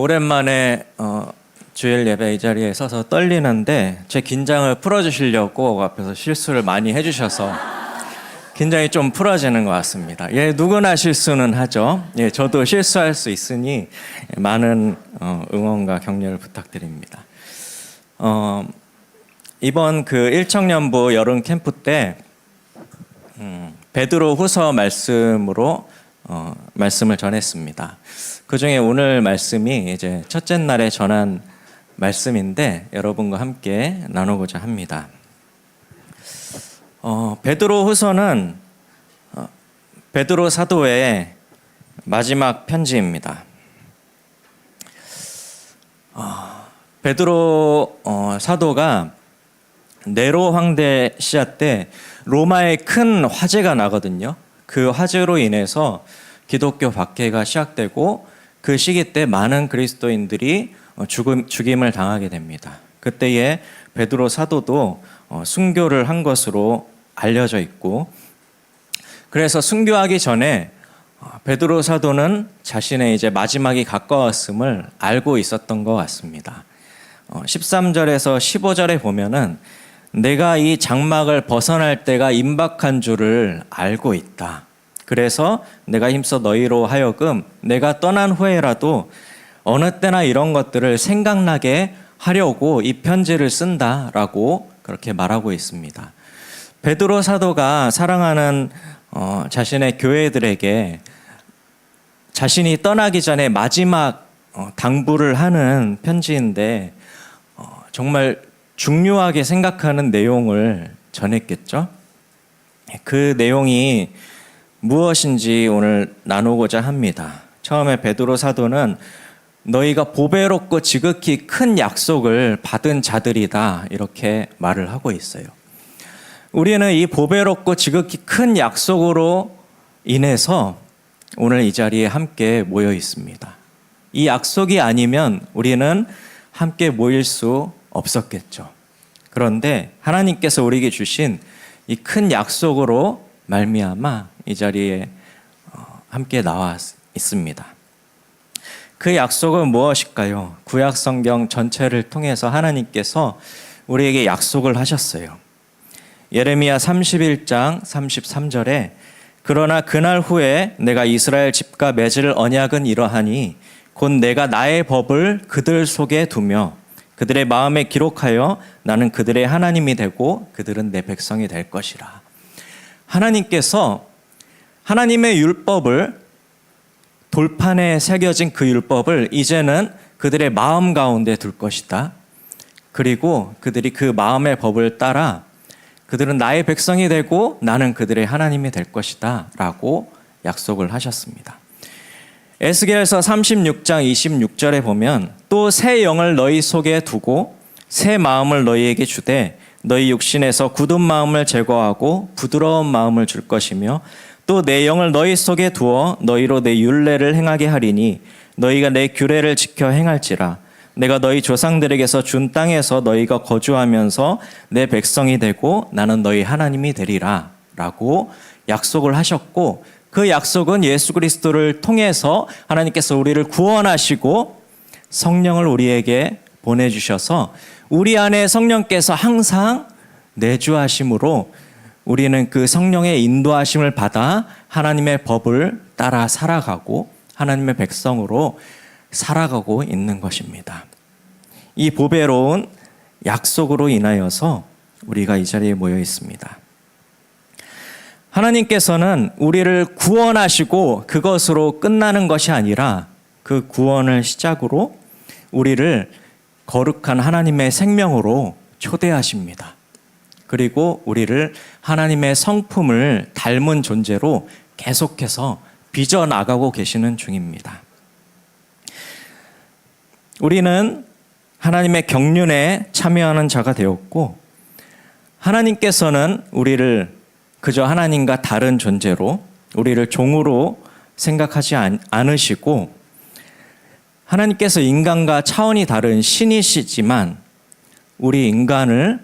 오랜만에 주일 예배 이 자리에 서서 떨리는데 제 긴장을 풀어주시려고 앞에서 실수를 많이 해주셔서 긴장이 좀 풀어지는 것 같습니다. 예, 누구나 실수는 하죠. 예, 저도 실수할 수 있으니 많은 응원과 격려를 부탁드립니다. 이번 그 일청년부 여름 캠프 때 베드로 후서 말씀으로 말씀을 전했습니다. 그 중에 오늘 말씀이 이제 첫째 날에 전한 말씀인데 여러분과 함께 나누고자 합니다. 베드로 후서는 베드로 사도의 마지막 편지입니다. 베드로 사도가 네로 황제 시대 때 로마에 큰 화재가 나거든요. 그 화재로 인해서 기독교 박해가 시작되고 그 시기 때 많은 그리스도인들이 죽임을 당하게 됩니다. 그때에 베드로 사도도 순교를 한 것으로 알려져 있고, 그래서 순교하기 전에 베드로 사도는 자신의 이제 마지막이 가까웠음을 알고 있었던 것 같습니다. 13절에서 15절에 보면은 내가 이 장막을 벗어날 때가 임박한 줄을 알고 있다. 그래서 내가 힘써 너희로 하여금 내가 떠난 후에라도 어느 때나 이런 것들을 생각나게 하려고 이 편지를 쓴다라고 그렇게 말하고 있습니다. 베드로 사도가 사랑하는 자신의 교회들에게 자신이 떠나기 전에 마지막 당부를 하는 편지인데 정말 중요하게 생각하는 내용을 전했겠죠. 그 내용이 무엇인지 오늘 나누고자 합니다. 처음에 베드로 사도는 너희가 보배롭고 지극히 큰 약속을 받은 자들이다 이렇게 말을 하고 있어요. 우리는 이 보배롭고 지극히 큰 약속으로 인해서 오늘 이 자리에 함께 모여 있습니다. 이 약속이 아니면 우리는 함께 모일 수 없었겠죠. 그런데 하나님께서 우리에게 주신 이 큰 약속으로 말미암아 이 자리에 함께 나와 있습니다. 그 약속은 무엇일까요? 구약 성경 전체를 통해서 하나님께서 우리에게 약속을 하셨어요. 예레미야 31장 33절에 그러나 그날 후에 내가 이스라엘 집과 맺을 언약은 이러하니 곧 내가 나의 법을 그들 속에 두며 그들의 마음에 기록하여 나는 그들의 하나님이 되고 그들은 내 백성이 될 것이라. 하나님께서 하나님의 율법을, 돌판에 새겨진 그 율법을 이제는 그들의 마음 가운데 둘 것이다. 그리고 그들이 그 마음의 법을 따라 그들은 나의 백성이 되고 나는 그들의 하나님이 될 것이다 라고 약속을 하셨습니다. 에스겔서 36장 26절에 보면 또 새 영을 너희 속에 두고 새 마음을 너희에게 주되 너희 육신에서 굳은 마음을 제거하고 부드러운 마음을 줄 것이며 또 내 영을 너희 속에 두어 너희로 내 율례를 행하게 하리니 너희가 내 규례를 지켜 행할지라. 내가 너희 조상들에게서 준 땅에서 너희가 거주하면서 내 백성이 되고 나는 너희 하나님이 되리라 라고 약속을 하셨고, 그 약속은 예수 그리스도를 통해서 하나님께서 우리를 구원하시고 성령을 우리에게 보내주셔서 우리 안에 성령께서 항상 내주하심으로 우리는 그 성령의 인도하심을 받아 하나님의 법을 따라 살아가고 하나님의 백성으로 살아가고 있는 것입니다. 이 보배로운 약속으로 인하여서 우리가 이 자리에 모여 있습니다. 하나님께서는 우리를 구원하시고 그것으로 끝나는 것이 아니라 그 구원을 시작으로 우리를 거룩한 하나님의 생명으로 초대하십니다. 그리고 우리를 하나님의 성품을 닮은 존재로 계속해서 빚어나가고 계시는 중입니다. 우리는 하나님의 경륜에 참여하는 자가 되었고, 하나님께서는 우리를 그저 하나님과 다른 존재로, 우리를 종으로 생각하지 않으시고, 하나님께서 인간과 차원이 다른 신이시지만 우리 인간을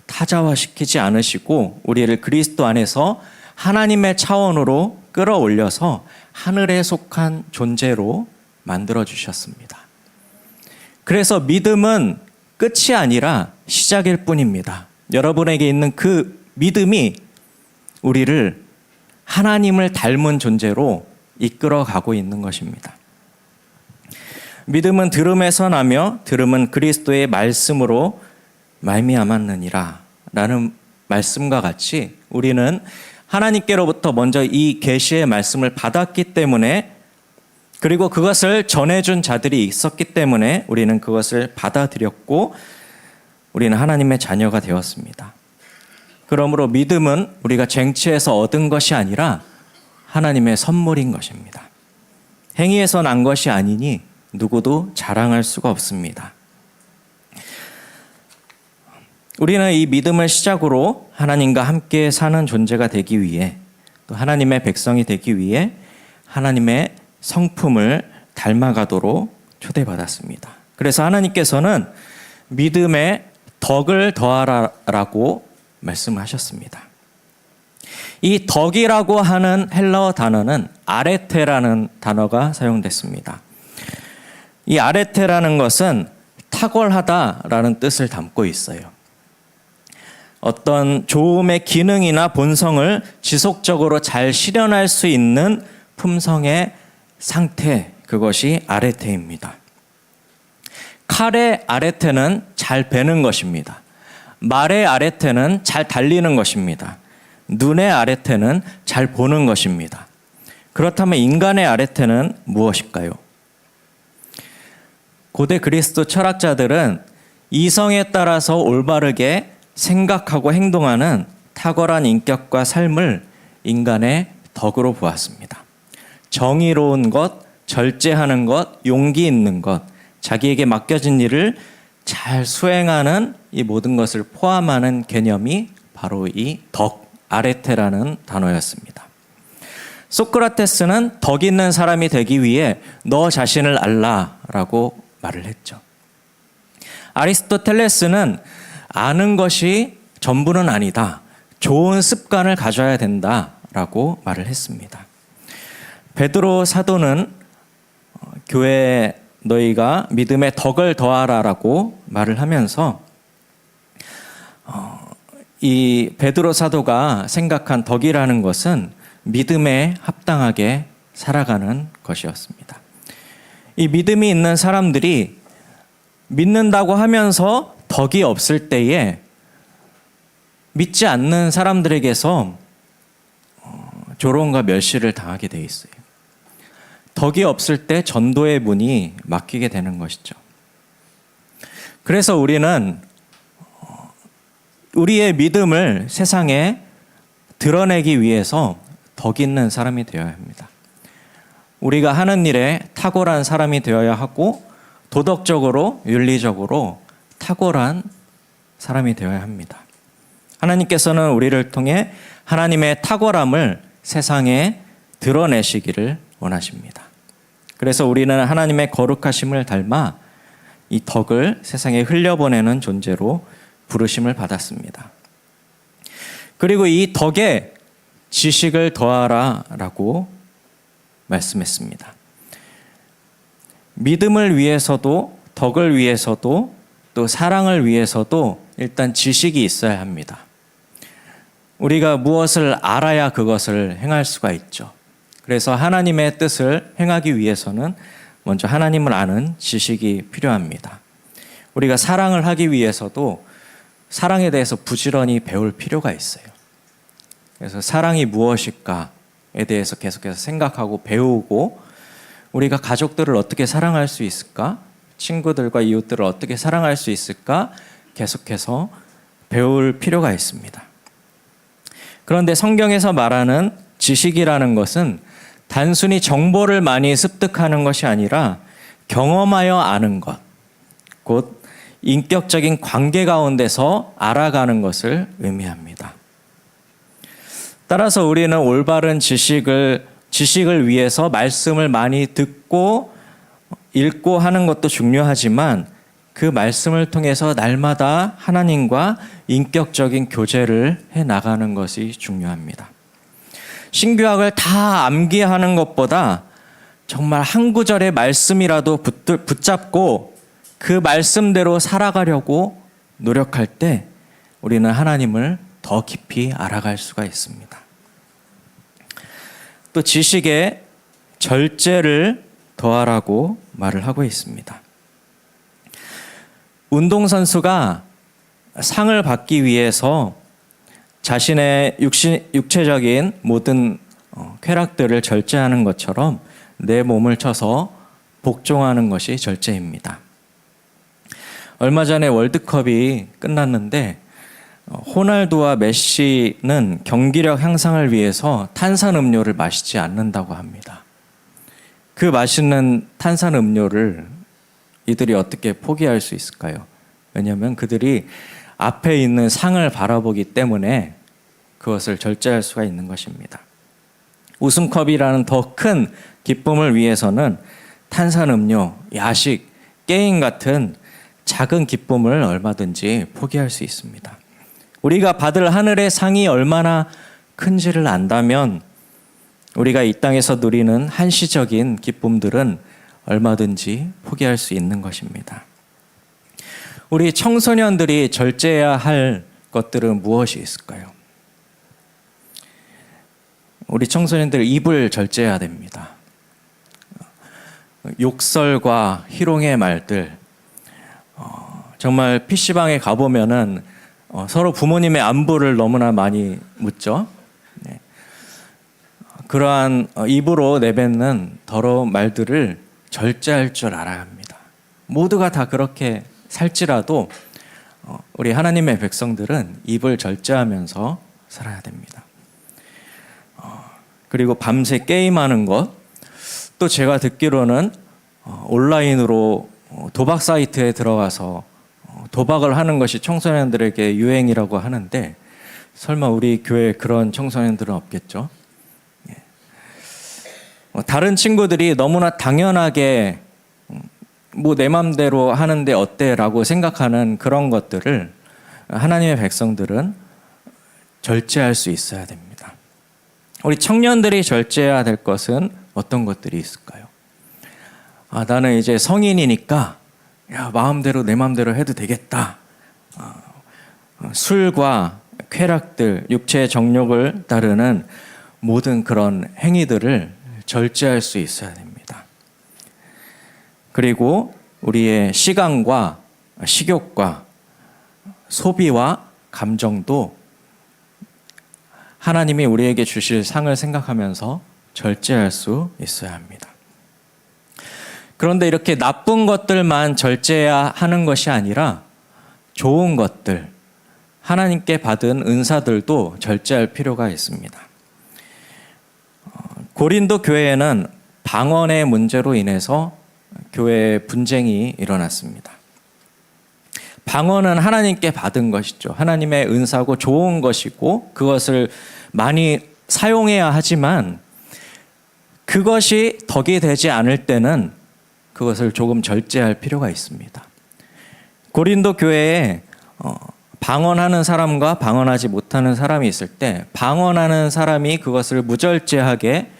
타자화시키지 않으시고 우리를 그리스도 안에서 하나님의 차원으로 끌어올려서 하늘에 속한 존재로 만들어 주셨습니다. 그래서 믿음은 끝이 아니라 시작일 뿐입니다. 여러분에게 있는 그 믿음이 우리를 하나님을 닮은 존재로 이끌어가고 있는 것입니다. 믿음은 들음에서 나며 들음은 그리스도의 말씀으로 말미암았느니라 라는 말씀과 같이 우리는 하나님께로부터 먼저 이 계시의 말씀을 받았기 때문에, 그리고 그것을 전해준 자들이 있었기 때문에 우리는 그것을 받아들였고 우리는 하나님의 자녀가 되었습니다. 그러므로 믿음은 우리가 쟁취해서 얻은 것이 아니라 하나님의 선물인 것입니다. 행위에서 난 것이 아니니 누구도 자랑할 수가 없습니다. 우리는 이 믿음을 시작으로 하나님과 함께 사는 존재가 되기 위해, 또 하나님의 백성이 되기 위해 하나님의 성품을 닮아가도록 초대받았습니다. 그래서 하나님께서는 믿음에 덕을 더하라라고 말씀하셨습니다. 이 덕이라고 하는 헬라어 단어는 아레테라는 단어가 사용됐습니다. 이 아레테라는 것은 탁월하다라는 뜻을 담고 있어요. 어떤 좋음의 기능이나 본성을 지속적으로 잘 실현할 수 있는 품성의 상태, 그것이 아레테입니다. 칼의 아레테는 잘 베는 것입니다. 말의 아레테는 잘 달리는 것입니다. 눈의 아레테는 잘 보는 것입니다. 그렇다면 인간의 아레테는 무엇일까요? 고대 그리스도 철학자들은 이성에 따라서 올바르게 생각하고 행동하는 탁월한 인격과 삶을 인간의 덕으로 보았습니다. 정의로운 것, 절제하는 것, 용기 있는 것, 자기에게 맡겨진 일을 잘 수행하는 이 모든 것을 포함하는 개념이 바로 이 덕, 아레테라는 단어였습니다. 소크라테스는 덕 있는 사람이 되기 위해 너 자신을 알라라고 말을 했죠. 아리스토텔레스는 아는 것이 전부는 아니다, 좋은 습관을 가져야 된다라고 말을 했습니다. 베드로 사도는 교회에 너희가 믿음에 덕을 더하라라고 말을 하면서 이 베드로 사도가 생각한 덕이라는 것은 믿음에 합당하게 살아가는 것이었습니다. 이 믿음이 있는 사람들이 믿는다고 하면서 덕이 없을 때에 믿지 않는 사람들에게서 조롱과 멸시를 당하게 돼 있어요. 덕이 없을 때 전도의 문이 막히게 되는 것이죠. 그래서 우리는 우리의 믿음을 세상에 드러내기 위해서 덕 있는 사람이 되어야 합니다. 우리가 하는 일에 탁월한 사람이 되어야 하고 도덕적으로, 윤리적으로 탁월한 사람이 되어야 합니다. 하나님께서는 우리를 통해 하나님의 탁월함을 세상에 드러내시기를 원하십니다. 그래서 우리는 하나님의 거룩하심을 닮아 이 덕을 세상에 흘려보내는 존재로 부르심을 받았습니다. 그리고 이 덕에 지식을 더하라라고 말씀했습니다. 믿음을 위해서도, 덕을 위해서도, 또 사랑을 위해서도 일단 지식이 있어야 합니다. 우리가 무엇을 알아야 그것을 행할 수가 있죠. 그래서 하나님의 뜻을 행하기 위해서는 먼저 하나님을 아는 지식이 필요합니다. 우리가 사랑을 하기 위해서도 사랑에 대해서 부지런히 배울 필요가 있어요. 그래서 사랑이 무엇일까에 대해서 계속해서 생각하고 배우고, 우리가 가족들을 어떻게 사랑할 수 있을까? 친구들과 이웃들을 어떻게 사랑할 수 있을까? 계속해서 배울 필요가 있습니다. 그런데 성경에서 말하는 지식이라는 것은 단순히 정보를 많이 습득하는 것이 아니라 경험하여 아는 것, 곧 인격적인 관계 가운데서 알아가는 것을 의미합니다. 따라서 우리는 올바른 지식을 위해서 말씀을 많이 듣고 읽고 하는 것도 중요하지만 그 말씀을 통해서 날마다 하나님과 인격적인 교제를 해나가는 것이 중요합니다. 신규학을 다 암기하는 것보다 정말 한 구절의 말씀이라도 붙잡고 그 말씀대로 살아가려고 노력할 때 우리는 하나님을 더 깊이 알아갈 수가 있습니다. 또 지식에 절제를 더하라고 말을 하고 있습니다. 운동선수가 상을 받기 위해서 자신의 육체적인 모든 쾌락들을 절제하는 것처럼 내 몸을 쳐서 복종하는 것이 절제입니다. 얼마 전에 월드컵이 끝났는데 호날두와 메시는 경기력 향상을 위해서 탄산음료를 마시지 않는다고 합니다. 그 맛있는 탄산음료를 이들이 어떻게 포기할 수 있을까요? 왜냐하면 그들이 앞에 있는 상을 바라보기 때문에 그것을 절제할 수가 있는 것입니다. 우승컵이라는 더 큰 기쁨을 위해서는 탄산음료, 야식, 게임 같은 작은 기쁨을 얼마든지 포기할 수 있습니다. 우리가 받을 하늘의 상이 얼마나 큰지를 안다면 우리가 이 땅에서 누리는 한시적인 기쁨들은 얼마든지 포기할 수 있는 것입니다. 우리 청소년들이 절제해야 할 것들은 무엇이 있을까요? 우리 청소년들 입을 절제해야 됩니다. 욕설과 희롱의 말들, 정말 PC방에 가보면은 서로 부모님의 안부를 너무나 많이 묻죠. 네. 그러한 입으로 내뱉는 더러운 말들을 절제할 줄 알아야 합니다. 모두가 다 그렇게 살지라도 우리 하나님의 백성들은 입을 절제하면서 살아야 됩니다. 그리고 밤새 게임하는 것, 또 제가 듣기로는 온라인으로 도박 사이트에 들어가서 도박을 하는 것이 청소년들에게 유행이라고 하는데 설마 우리 교회에 그런 청소년들은 없겠죠? 다른 친구들이 너무나 당연하게 뭐 내 맘대로 하는데 어때? 라고 생각하는 그런 것들을 하나님의 백성들은 절제할 수 있어야 됩니다. 우리 청년들이 절제해야 될 것은 어떤 것들이 있을까요? 나는 이제 성인이니까 마음대로 내 마음대로 해도 되겠다. 술과 쾌락들, 육체의 정욕을 따르는 모든 그런 행위들을 절제할 수 있어야 됩니다. 그리고 우리의 시간과 식욕과 소비와 감정도 하나님이 우리에게 주실 상을 생각하면서 절제할 수 있어야 합니다. 그런데 이렇게 나쁜 것들만 절제해야 하는 것이 아니라 좋은 것들, 하나님께 받은 은사들도 절제할 필요가 있습니다. 고린도 교회에는 방언의 문제로 인해서 교회에 분쟁이 일어났습니다. 방언은 하나님께 받은 것이죠. 하나님의 은사고 좋은 것이고 그것을 많이 사용해야 하지만 그것이 덕이 되지 않을 때는 그것을 조금 절제할 필요가 있습니다. 고린도 교회에 방언하는 사람과 방언하지 못하는 사람이 있을 때 방언하는 사람이 그것을 무절제하게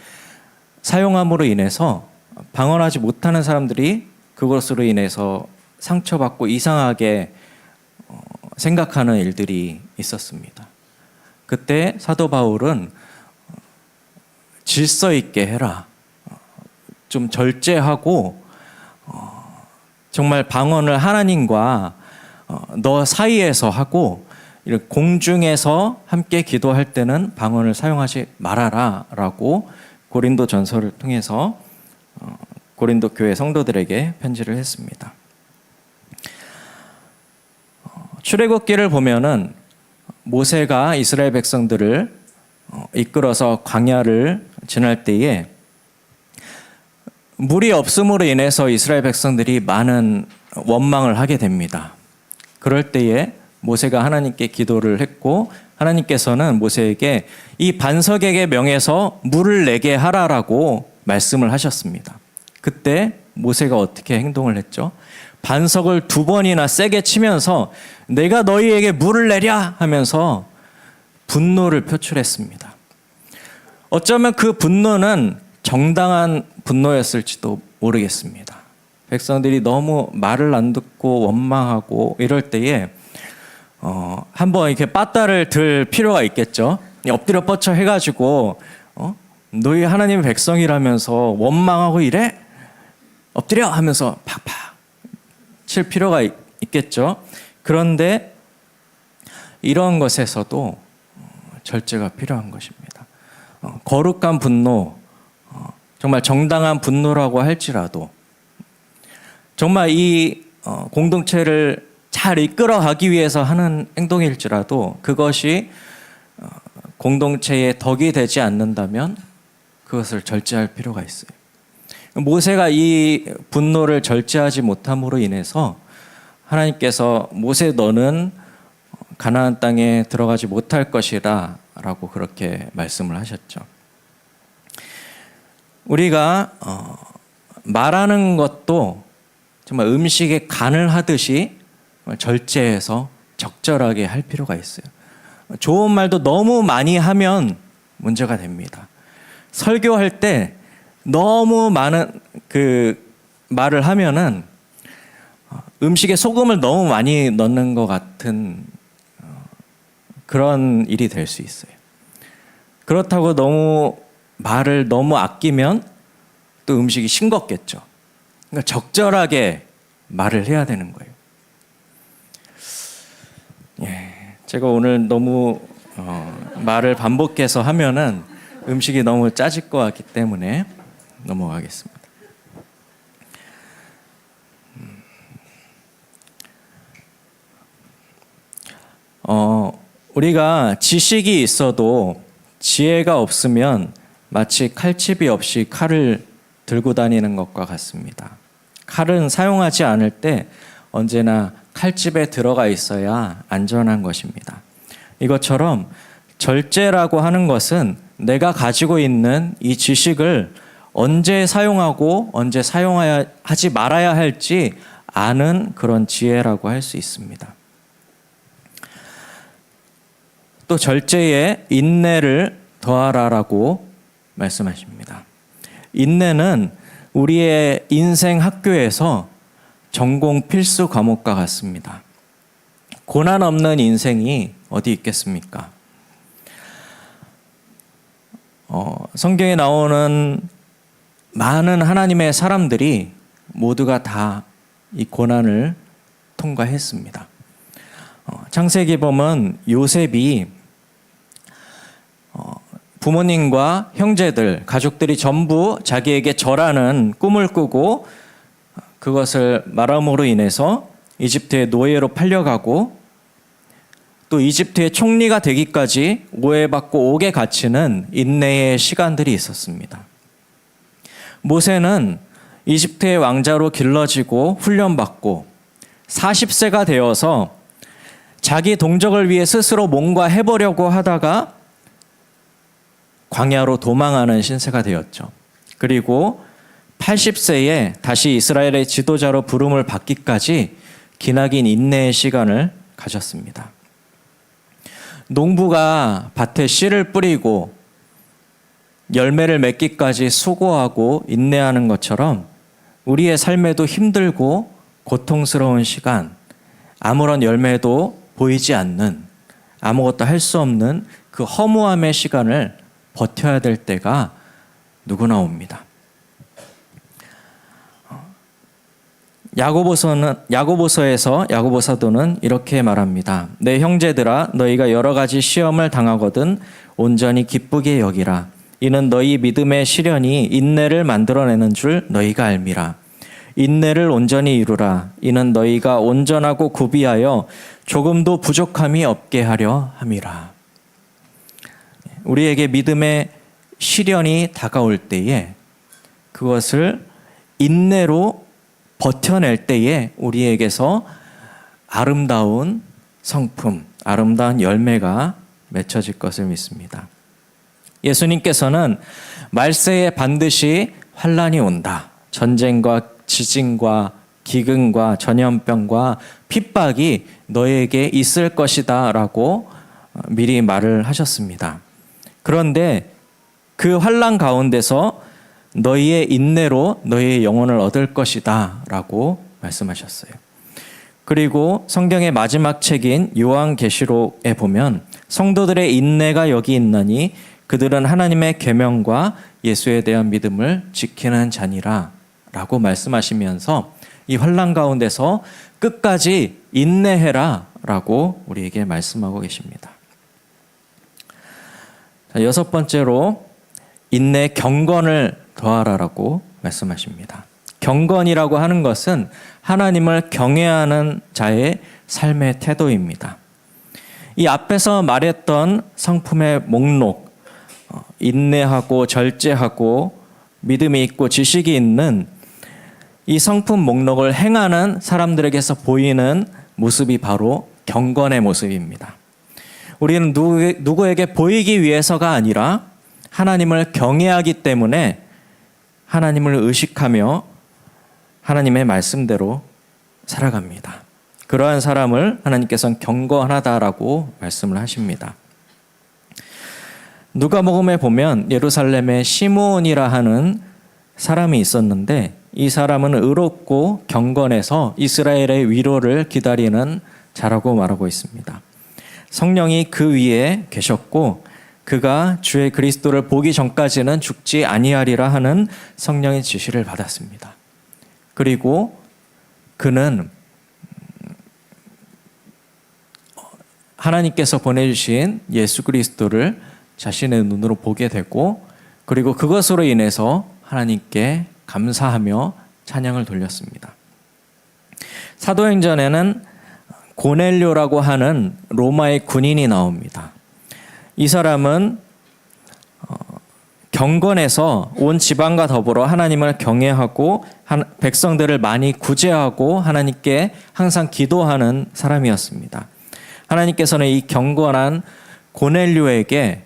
사용함으로 인해서 방언하지 못하는 사람들이 그것으로 인해서 상처받고 이상하게 생각하는 일들이 있었습니다. 그때 사도 바울은 질서 있게 해라. 좀 절제하고 정말 방언을 하나님과 너 사이에서 하고 공중에서 함께 기도할 때는 방언을 사용하지 말아라 라고 고린도 전서를 통해서 고린도 교회 성도들에게 편지를 했습니다. 출애굽기를 보면은 모세가 이스라엘 백성들을 이끌어서 광야를 지날 때에 물이 없음으로 인해서 이스라엘 백성들이 많은 원망을 하게 됩니다. 그럴 때에 모세가 하나님께 기도를 했고 하나님께서는 모세에게 이 반석에게 명해서 물을 내게 하라라고 말씀을 하셨습니다. 그때 모세가 어떻게 행동을 했죠? 반석을 2번이나 세게 치면서 내가 너희에게 물을 내랴 하면서 분노를 표출했습니다. 어쩌면 그 분노는 정당한 분노였을지도 모르겠습니다. 백성들이 너무 말을 안 듣고 원망하고 이럴 때에 한번 이렇게 빠따를 들 필요가 있겠죠. 엎드려 뻗쳐 해가지고 너희 하나님의 백성이라면서 원망하고 이래? 엎드려 하면서 팍팍 칠 필요가 있겠죠. 그런데 이런 것에서도 절제가 필요한 것입니다. 거룩한 분노, 정말 정당한 분노라고 할지라도 정말 이 공동체를 잘 이끌어가기 위해서 하는 행동일지라도 그것이 공동체의 덕이 되지 않는다면 그것을 절제할 필요가 있어요. 모세가 이 분노를 절제하지 못함으로 인해서 하나님께서 모세 너는 가나안 땅에 들어가지 못할 것이다 라고 그렇게 말씀을 하셨죠. 우리가 말하는 것도 정말 음식에 간을 하듯이 절제해서 적절하게 할 필요가 있어요. 좋은 말도 너무 많이 하면 문제가 됩니다. 설교할 때 너무 많은 그 말을 하면은 음식에 소금을 너무 많이 넣는 것 같은 그런 일이 될 수 있어요. 그렇다고 말을 너무 아끼면 또 음식이 싱겁겠죠. 그러니까 적절하게 말을 해야 되는 거예요. 제가 오늘 너무 말을 반복해서 하면은 음식이 너무 짜질 것 같기 때문에 넘어가겠습니다. 우리가 지식이 있어도 지혜가 없으면 마치 칼집이 없이 칼을 들고 다니는 것과 같습니다. 칼은 사용하지 않을 때 언제나 칼집에 들어가 있어야 안전한 것입니다. 이것처럼 절제라고 하는 것은 내가 가지고 있는 이 지식을 언제 사용하고 언제 사용하지 말아야 할지 아는 그런 지혜라고 할 수 있습니다. 또 절제에 인내를 더하라라고 말씀하십니다. 인내는 우리의 인생 학교에서 전공 필수 과목과 같습니다. 고난 없는 인생이 어디 있겠습니까? 성경에 나오는 많은 하나님의 사람들이 모두가 다 이 고난을 통과했습니다. 창세기 보면 요셉이 부모님과 형제들, 가족들이 전부 자기에게 절하는 꿈을 꾸고 그것을 말함으로 인해서 이집트의 노예로 팔려가고 또 이집트의 총리가 되기까지 오해받고 옥에 갇히는 인내의 시간들이 있었습니다. 모세는 이집트의 왕자로 길러지고 훈련받고 40세가 되어서 자기 동족을 위해 스스로 뭔가 해보려고 하다가 광야로 도망하는 신세가 되었죠. 그리고 80세에 다시 이스라엘의 지도자로 부름을 받기까지 기나긴 인내의 시간을 가졌습니다. 농부가 밭에 씨를 뿌리고 열매를 맺기까지 수고하고 인내하는 것처럼 우리의 삶에도 힘들고 고통스러운 시간, 아무런 열매도 보이지 않는, 아무것도 할 수 없는 그 허무함의 시간을 버텨야 될 때가 누구나 옵니다. 야고보서에서 야고보 사도는 이렇게 말합니다. 내 형제들아 너희가 여러 가지 시험을 당하거든 온전히 기쁘게 여기라. 이는 너희 믿음의 시련이 인내를 만들어내는 줄 너희가 알미라. 인내를 온전히 이루라. 이는 너희가 온전하고 구비하여 조금도 부족함이 없게 하려 함이라. 우리에게 믿음의 시련이 다가올 때에 그것을 인내로 버텨낼 때에 우리에게서 아름다운 성품, 아름다운 열매가 맺혀질 것을 믿습니다. 예수님께서는 말세에 반드시 환난이 온다. 전쟁과 지진과 기근과 전염병과 핍박이 너에게 있을 것이다 라고 미리 말을 하셨습니다. 그런데 그 환난 가운데서 너희의 인내로 너희의 영혼을 얻을 것이다 라고 말씀하셨어요. 그리고 성경의 마지막 책인 요한계시록에 보면 성도들의 인내가 여기 있나니 그들은 하나님의 계명과 예수에 대한 믿음을 지키는 자니라 라고 말씀하시면서 이 환난 가운데서 끝까지 인내해라 라고 우리에게 말씀하고 계십니다. 자, 여섯 번째로 인내 경건을 더하라라고 말씀하십니다. 경건이라고 하는 것은 하나님을 경외하는 자의 삶의 태도입니다. 이 앞에서 말했던 성품의 목록, 인내하고 절제하고 믿음이 있고 지식이 있는 이 성품 목록을 행하는 사람들에게서 보이는 모습이 바로 경건의 모습입니다. 우리는 누구에게 보이기 위해서가 아니라 하나님을 경외하기 때문에 하나님을 의식하며 하나님의 말씀대로 살아갑니다. 그러한 사람을 하나님께서는 경건하다라고 말씀을 하십니다. 누가복음에 보면 예루살렘에 시므온이라 하는 사람이 있었는데 이 사람은 의롭고 경건해서 이스라엘의 위로를 기다리는 자라고 말하고 있습니다. 성령이 그 위에 계셨고 그가 주의 그리스도를 보기 전까지는 죽지 아니하리라 하는 성령의 지시를 받았습니다. 그리고 그는 하나님께서 보내주신 예수 그리스도를 자신의 눈으로 보게 되고 그리고 그것으로 인해서 하나님께 감사하며 찬양을 돌렸습니다. 사도행전에는 고넬료라고 하는 로마의 군인이 나옵니다. 이 사람은 경건해서 온 지방과 더불어 하나님을 경외하고 백성들을 많이 구제하고 하나님께 항상 기도하는 사람이었습니다. 하나님께서는 이 경건한 고넬료에게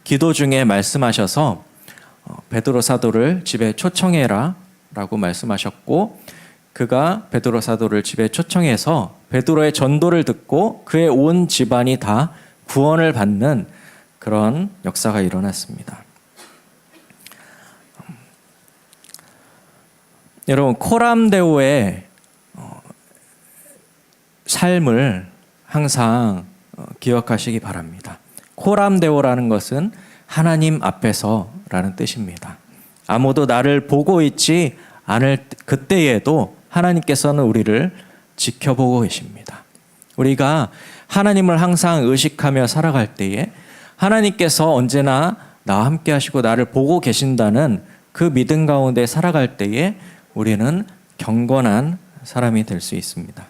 기도 중에 말씀하셔서 베드로 사도를 집에 초청해라 라고 말씀하셨고 그가 베드로 사도를 집에 초청해서 베드로의 전도를 듣고 그의 온 집안이 다 구원을 받는 그런 역사가 일어났습니다. 여러분 코람데오의 삶을 항상 기억하시기 바랍니다. 코람데오라는 것은 하나님 앞에서라는 뜻입니다. 아무도 나를 보고 있지 않을 그때에도 하나님께서는 우리를 지켜보고 계십니다. 우리가 하나님을 항상 의식하며 살아갈 때에 하나님께서 언제나 나와 함께 하시고 나를 보고 계신다는 그 믿음 가운데 살아갈 때에 우리는 경건한 사람이 될 수 있습니다.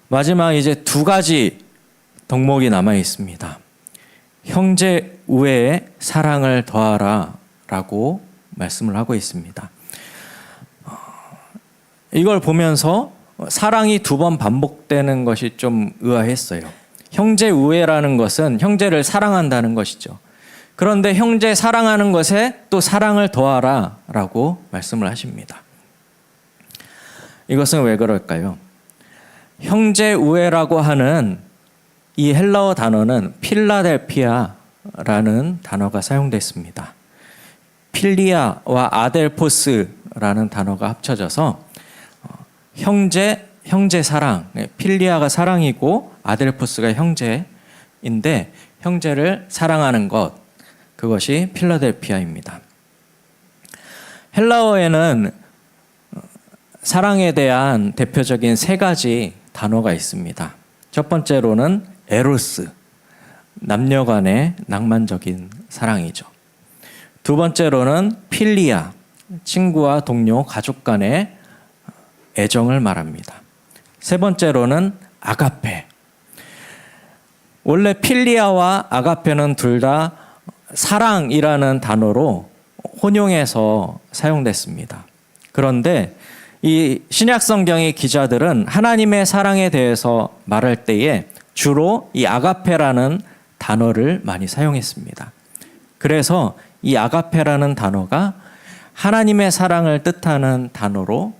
마지막 이제 두 가지 덕목이 남아 있습니다. 형제 우애에 사랑을 더하라 라고 말씀을 하고 있습니다. 이걸 보면서 사랑이 두 번 반복되는 것이 좀 의아했어요. 형제 우애라는 것은 형제를 사랑한다는 것이죠. 그런데 형제 사랑하는 것에 또 사랑을 더하라 라고 말씀을 하십니다. 이것은 왜 그럴까요? 형제 우애라고 하는 이 헬라어 단어는 필라델피아라는 단어가 사용됐습니다. 필리아와 아델포스라는 단어가 합쳐져서 형제 사랑, 필리아가 사랑이고 아델포스가 형제인데 형제를 사랑하는 것, 그것이 필라델피아입니다. 헬라어에는 사랑에 대한 대표적인 세 가지 단어가 있습니다. 첫 번째로는 에로스, 남녀 간의 낭만적인 사랑이죠. 두 번째로는 필리아, 친구와 동료, 가족 간의 애정을 말합니다. 세 번째로는 아가페. 원래 필리아와 아가페는 둘 다 사랑이라는 단어로 혼용해서 사용됐습니다. 그런데 이 신약 성경의 기자들은 하나님의 사랑에 대해서 말할 때에 주로 이 아가페라는 단어를 많이 사용했습니다. 그래서 이 아가페라는 단어가 하나님의 사랑을 뜻하는 단어로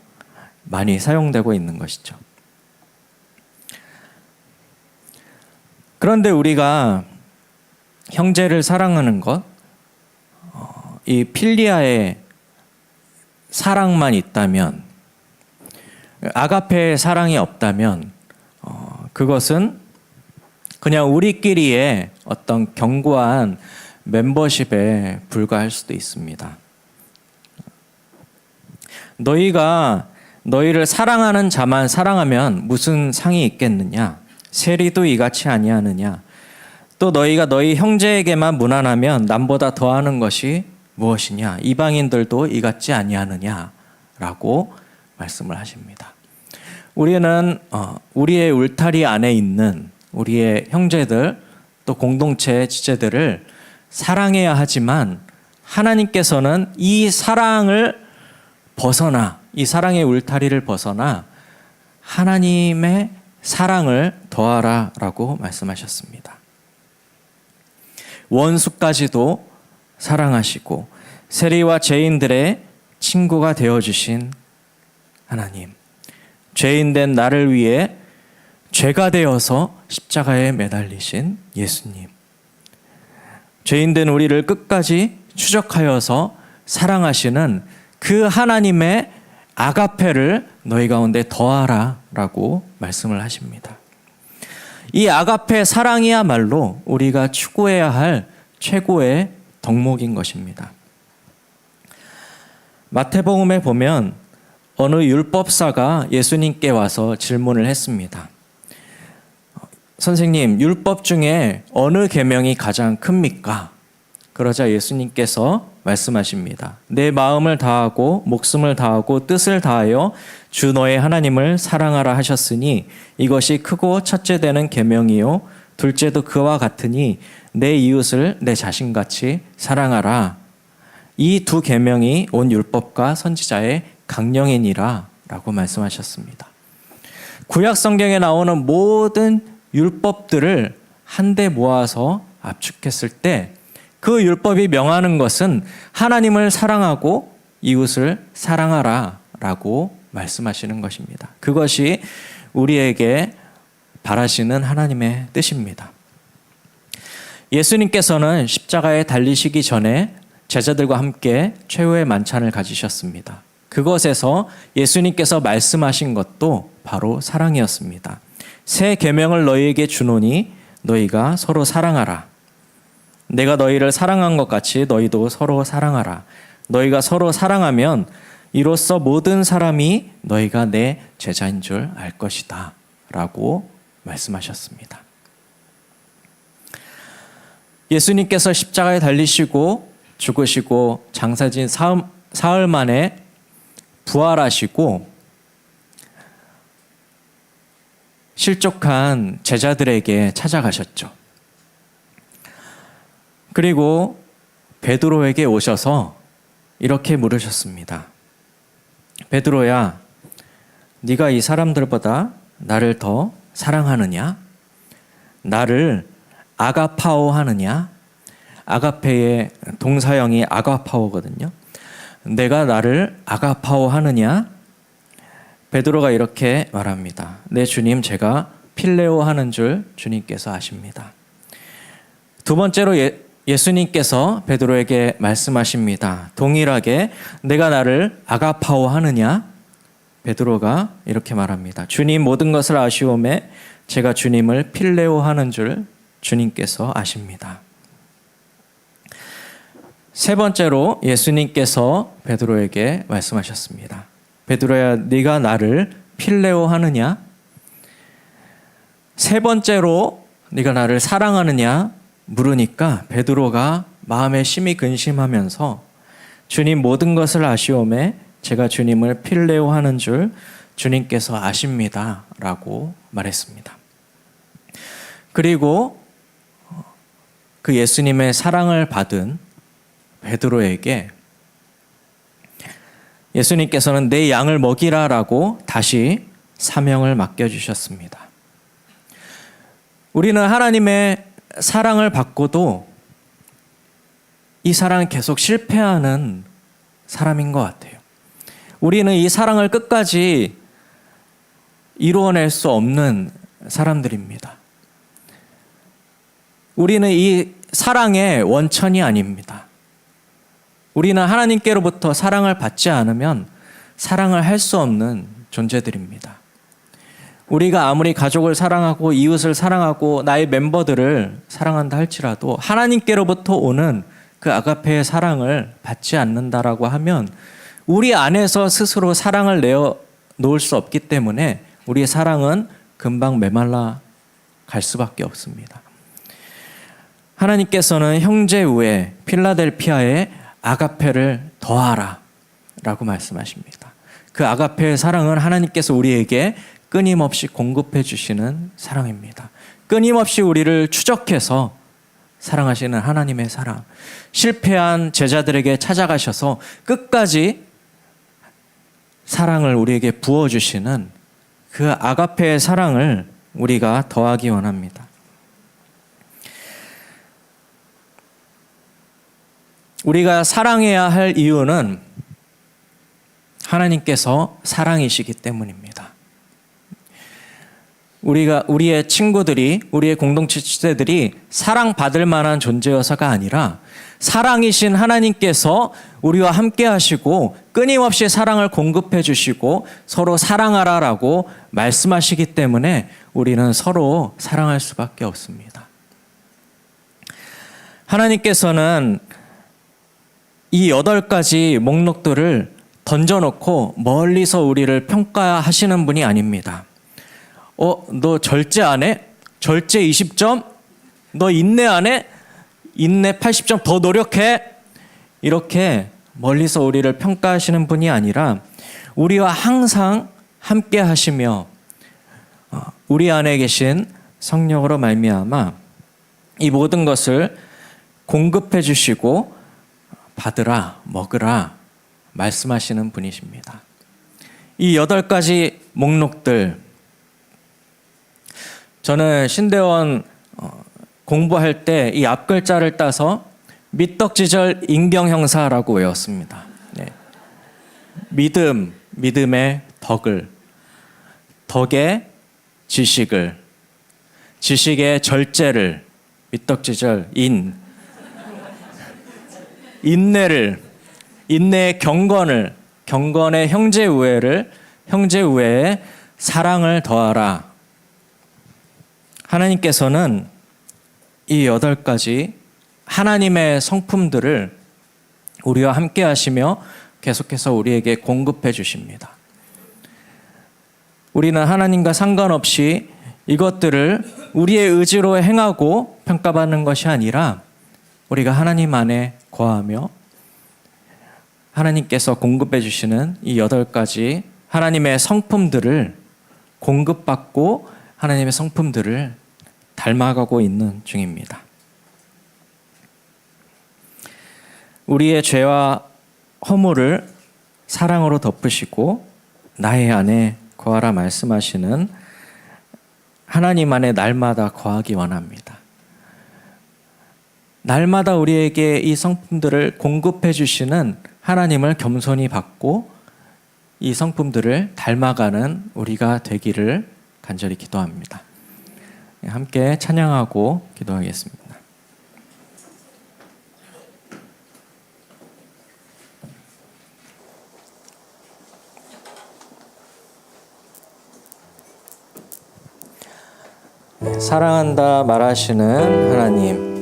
많이 사용되고 있는 것이죠. 그런데 우리가 형제를 사랑하는 것, 이 필리아의 사랑만 있다면, 아가페의 사랑이 없다면 그것은 그냥 우리끼리의 어떤 견고한 멤버십에 불과할 수도 있습니다. 너희가 너희를 사랑하는 자만 사랑하면 무슨 상이 있겠느냐? 세리도 이같이 아니하느냐? 또 너희가 너희 형제에게만 무난하면 남보다 더하는 것이 무엇이냐? 이방인들도 이같지 아니하느냐? 라고 말씀을 하십니다. 우리는 우리의 울타리 안에 있는 우리의 형제들 또 공동체 지체들을 사랑해야 하지만 하나님께서는 이 사랑을 벗어나, 이 사랑의 울타리를 벗어나 하나님의 사랑을 더하라 라고 말씀하셨습니다. 원수까지도 사랑하시고 세리와 죄인들의 친구가 되어주신 하나님, 죄인된 나를 위해 죄가 되어서 십자가에 매달리신 예수님, 죄인된 우리를 끝까지 추적하여서 사랑하시는 그 하나님의 아가페를 너희 가운데 더하라 라고 말씀을 하십니다. 이 아가페 사랑이야말로 우리가 추구해야 할 최고의 덕목인 것입니다. 마태복음에 보면 어느 율법사가 예수님께 와서 질문을 했습니다. 선생님, 율법 중에 어느 계명이 가장 큽니까? 그러자 예수님께서 말씀하십니다. 내 마음을 다하고 목숨을 다하고 뜻을 다하여 주 너의 하나님을 사랑하라 하셨으니 이것이 크고 첫째 되는 계명이요 둘째도 그와 같으니 내 이웃을 내 자신같이 사랑하라. 이 두 계명이 온 율법과 선지자의 강령이니라 라고 말씀하셨습니다. 구약 성경에 나오는 모든 율법들을 한데 모아서 압축했을 때 그 율법이 명하는 것은 하나님을 사랑하고 이웃을 사랑하라 라고 말씀하시는 것입니다. 그것이 우리에게 바라시는 하나님의 뜻입니다. 예수님께서는 십자가에 달리시기 전에 제자들과 함께 최후의 만찬을 가지셨습니다. 그것에서 예수님께서 말씀하신 것도 바로 사랑이었습니다. 새 계명을 너희에게 주노니 너희가 서로 사랑하라. 내가 너희를 사랑한 것 같이 너희도 서로 사랑하라. 너희가 서로 사랑하면 이로써 모든 사람이 너희가 내 제자인 줄 알 것이다 라고 말씀하셨습니다. 예수님께서 십자가에 달리시고 죽으시고 장사진 사흘 만에 부활하시고 실족한 제자들에게 찾아가셨죠. 그리고 베드로에게 오셔서 이렇게 물으셨습니다. 베드로야, 네가 이 사람들보다 나를 더 사랑하느냐? 나를 아가파오 하느냐? 아가페의 동사형이 아가파오거든요. 내가 나를 아가파오 하느냐? 베드로가 이렇게 말합니다. 네 주님, 제가 필레오 하는 줄 주님께서 아십니다. 두 번째로 예수님께서 베드로에게 말씀하십니다. 동일하게 내가 나를 아가파오 하느냐? 베드로가 이렇게 말합니다. 주님 모든 것을 아시오매 제가 주님을 필레오 하는 줄 주님께서 아십니다. 세 번째로 예수님께서 베드로에게 말씀하셨습니다. 베드로야, 네가 나를 필레오 하느냐? 세 번째로 네가 나를 사랑하느냐? 물으니까 베드로가 마음에 심히 근심하면서 주님 모든 것을 아시오매 제가 주님을 필레오 하는 줄 주님께서 아십니다 라고 말했습니다. 그리고 그 예수님의 사랑을 받은 베드로에게 예수님께서는 내 양을 먹이라 라고 다시 사명을 맡겨주셨습니다. 우리는 하나님의 사랑을 받고도 이 사랑은 계속 실패하는 사람인 것 같아요. 우리는 이 사랑을 끝까지 이루어낼 수 없는 사람들입니다. 우리는 이 사랑의 원천이 아닙니다. 우리는 하나님께로부터 사랑을 받지 않으면 사랑을 할 수 없는 존재들입니다. 우리가 아무리 가족을 사랑하고 이웃을 사랑하고 나의 멤버들을 사랑한다 할지라도 하나님께로부터 오는 그 아가페의 사랑을 받지 않는다라고 하면 우리 안에서 스스로 사랑을 내어 놓을 수 없기 때문에 우리의 사랑은 금방 메말라 갈 수밖에 없습니다. 하나님께서는 형제 외에 필라델피아에 아가페를 더하라 라고 말씀하십니다. 그 아가페의 사랑은 하나님께서 우리에게 끊임없이 공급해 주시는 사랑입니다. 끊임없이 우리를 추적해서 사랑하시는 하나님의 사랑. 실패한 제자들에게 찾아가셔서 끝까지 사랑을 우리에게 부어주시는 그 아가페의 사랑을 우리가 더하기 원합니다. 우리가 사랑해야 할 이유는 하나님께서 사랑이시기 때문입니다. 우리의 친구들이, 우리의 공동체 지체들이 사랑받을 만한 존재여서가 아니라 사랑이신 하나님께서 우리와 함께 하시고 끊임없이 사랑을 공급해 주시고 서로 사랑하라라고 말씀하시기 때문에 우리는 서로 사랑할 수밖에 없습니다. 하나님께서는 이 8가지 목록들을 던져놓고 멀리서 우리를 평가하시는 분이 아닙니다. 너 절제 안 해? 절제 20점? 너 인내 안 해? 인내 80점 더 노력해? 이렇게 멀리서 우리를 평가하시는 분이 아니라 우리와 항상 함께 하시며 우리 안에 계신 성령으로 말미암아 이 모든 것을 공급해 주시고 받으라, 먹으라 말씀하시는 분이십니다. 이 8가지 목록들, 저는 신대원 공부할 때 이 앞글자를 따서 미떡지절 인경형사라고 외웠습니다. 네. 믿음, 믿음의 덕을, 덕의 지식을, 지식의 절제를, 미떡지절 인내를, 인내의 경건을, 경건의 형제 우애를, 형제 우애의 사랑을 더하라. 하나님께서는 이 8가지 하나님의 성품들을 우리와 함께 하시며 계속해서 우리에게 공급해 주십니다. 우리는 하나님과 상관없이 이것들을 우리의 의지로 행하고 평가받는 것이 아니라 우리가 하나님 안에 거하며 하나님께서 공급해 주시는 이 8가지 하나님의 성품들을 공급받고 하나님의 성품들을 닮아가고 있는 중입니다. 우리의 죄와 허물을 사랑으로 덮으시고 나의 안에 거하라 말씀하시는 하나님 안에 날마다 거하기 원합니다. 날마다 우리에게 이 성품들을 공급해 주시는 하나님을 겸손히 받고 이 성품들을 닮아가는 우리가 되기를 간절히 기도합니다. 함께 찬양하고 기도하겠습니다. 사랑한다 말하시는 하나님,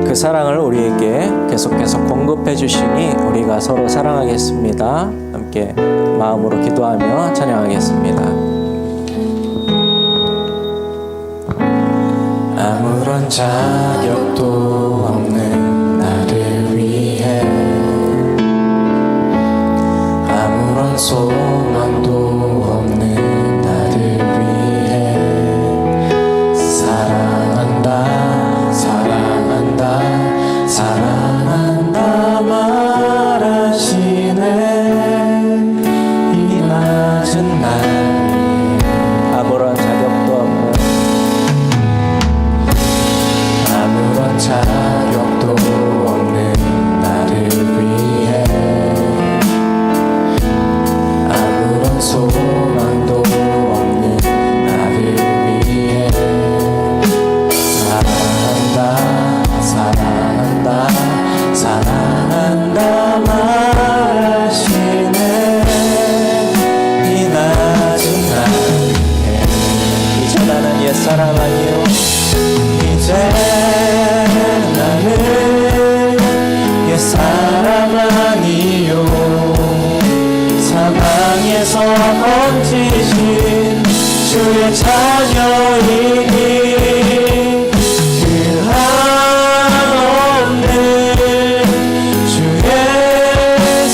그 사랑을 우리에게 계속해서 공급해 주시니 우리가 서로 사랑하겠습니다. 함께 마음으로 기도하며 찬양하겠습니다. 아무런 자격도 없는 나를 위해, 아무런 소망도 없는 나를 위해 사랑한다, 사랑한다, 사랑한다 말하시네. 이 낮은 날 아무런 자격도 없는, 아무런 자격도 없는 나를 위해, 아무런 소망도 없는 나를 위해 사랑한다, 사랑한다, 던지신 주의 자녀이니 그 한없는 주의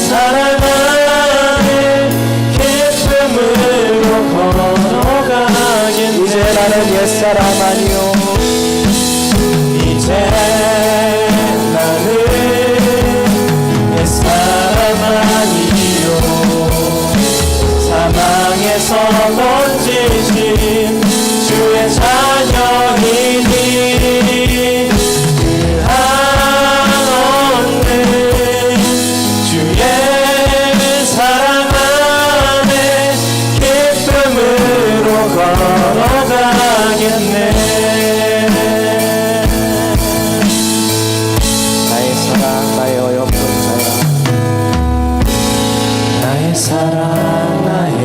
사랑 안에 기쁨으로 걸어가겠네. 이제 나는 옛사람 아니요 이제 나는 옛사람 아니요 사망에서 건지신 주의 자녀이니 그 한없는 주의 사랑 안에 기쁨으로 걸어가겠네. 나의 사랑 나의 어여쁜 자야 나의 사랑 나의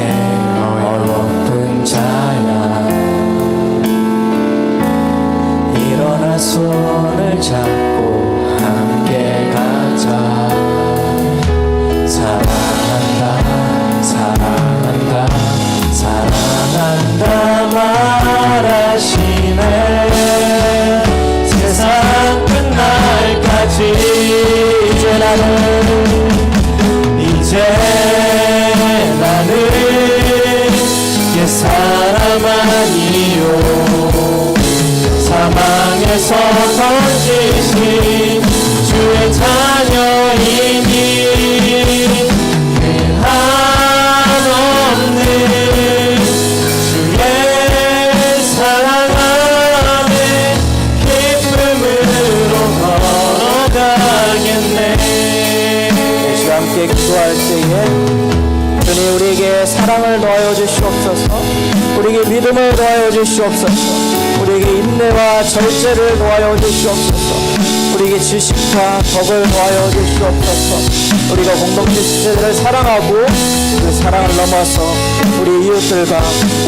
어여쁜 자야 일어나 손을 잡고 함께 가자. 사랑한다 사랑한다 사랑한다 말하시네. 세상 끝날까지 이제 나는 옛사람 아니요 사망에서 던지신 주의 자녀이니 그 한없는 주의 사랑 안에 기쁨으로 걸어가겠네. 예수 함께 기도할 때에 주님 우리에게 사랑을 더하여 주시옵소서. 우리에게 믿음을 더하여 주시옵소서. 우리에게 인내와 절제를 더하여 주시옵소서. 우리에게 지식과 덕을 더하여 주시옵소서. 우리가 공동체 지체들을 사랑하고 그 사랑을 넘어서 우리 이웃들과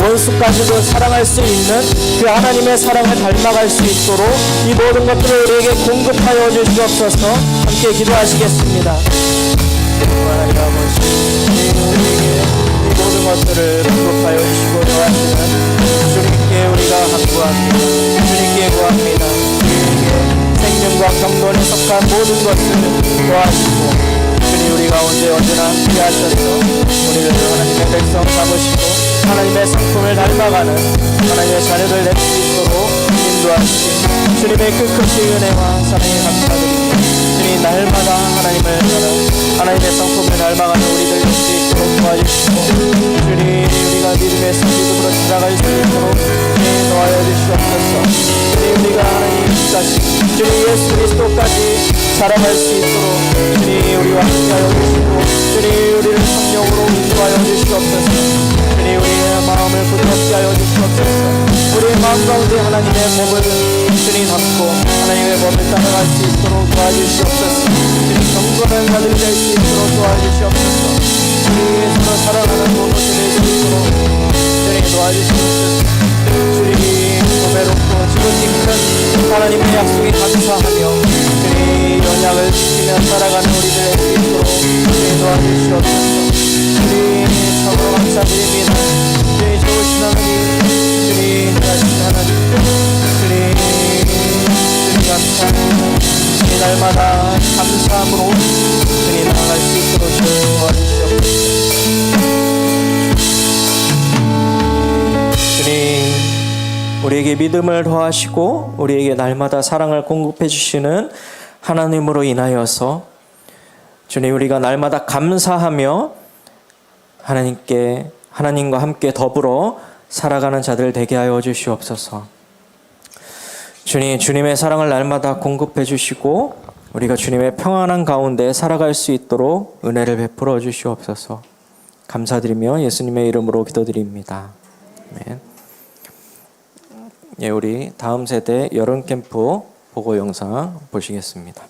원수까지도 사랑할 수 있는 그 하나님의 사랑을 닮아갈 수 있도록 이 모든 것들을 우리에게 공급하여 주시옵소서. 함께 기도하시겠습니다. 하나님 아버지 우리에게 이 모든 것들을 공급하여 주시고 도와주시는 주님께 우리가 간구합니다. 주님께 구합니다. 우리에게 생명과 경건에 속한 모든 것들을 도와주시고 주님 우리 가운데 언제나 함께 하셔서 우리를 하나님의 백성 삼으시고 하나님의 성품을 닮아가는 하나님의 자녀들 될 수 있도록 인도하시고 주님의 끝끝이 은혜와 사랑에 감사드립니다. 주님 날마다 하나님을 하나님의 성품을 닮아가는 우리들 될 수 있도록 도와주시고 주님 우리가 믿음의 믿음으로 살아갈 수 있도록 주님 도와여 주시옵소서. 주님 우리가 하나님 끝까지 주님 예수 그리스도까지 살아갈 수 있도록 주님 우리와 함께하여 주시고 주님 우리를 성령으로 인도하여 주시옵소서. 주님 우리의 마음을 부드럽게 하여 주시옵소서. 우리의 마음 가운데 하나님의 법을 주님 담고 하나님의 법을 따라갈 수 있도록 도와주시옵소서. 주님 경건한 자들이 될 수 있도록 도와주시옵소서. 주님 서로 살아가는 모습을 될 수 있도록 주님 도와주시옵소서. 주님 고배롭고 지극히 큰 하나님의 약속에 감사하며 주님 언약을 지키며 살아가는 우리들 될 수 있도록 주님 도와주시옵소서. 주님 참으로 감사드립니다. 주님 좋으신 하나님 주님 하신 하나님 주님 감사합니다. 주님 날마다 감사함으로 주님 나아갈 수 있도록 도와주시옵소서. 주님 우리에게 믿음을 더하시고 우리에게 날마다 사랑을 공급해 주시는 하나님으로 인하여서 주님 우리가 날마다 감사하며 하나님과 함께 더불어 살아가는 자들 되게 하여 주시옵소서. 주님 주님의 사랑을 날마다 공급해 주시고 우리가 주님의 평안한 가운데 살아갈 수 있도록 은혜를 베풀어 주시옵소서. 감사드리며 예수님의 이름으로 기도드립니다. 아멘. 예, 우리 다음 세대 여름 캠프 보고 영상 보시겠습니다.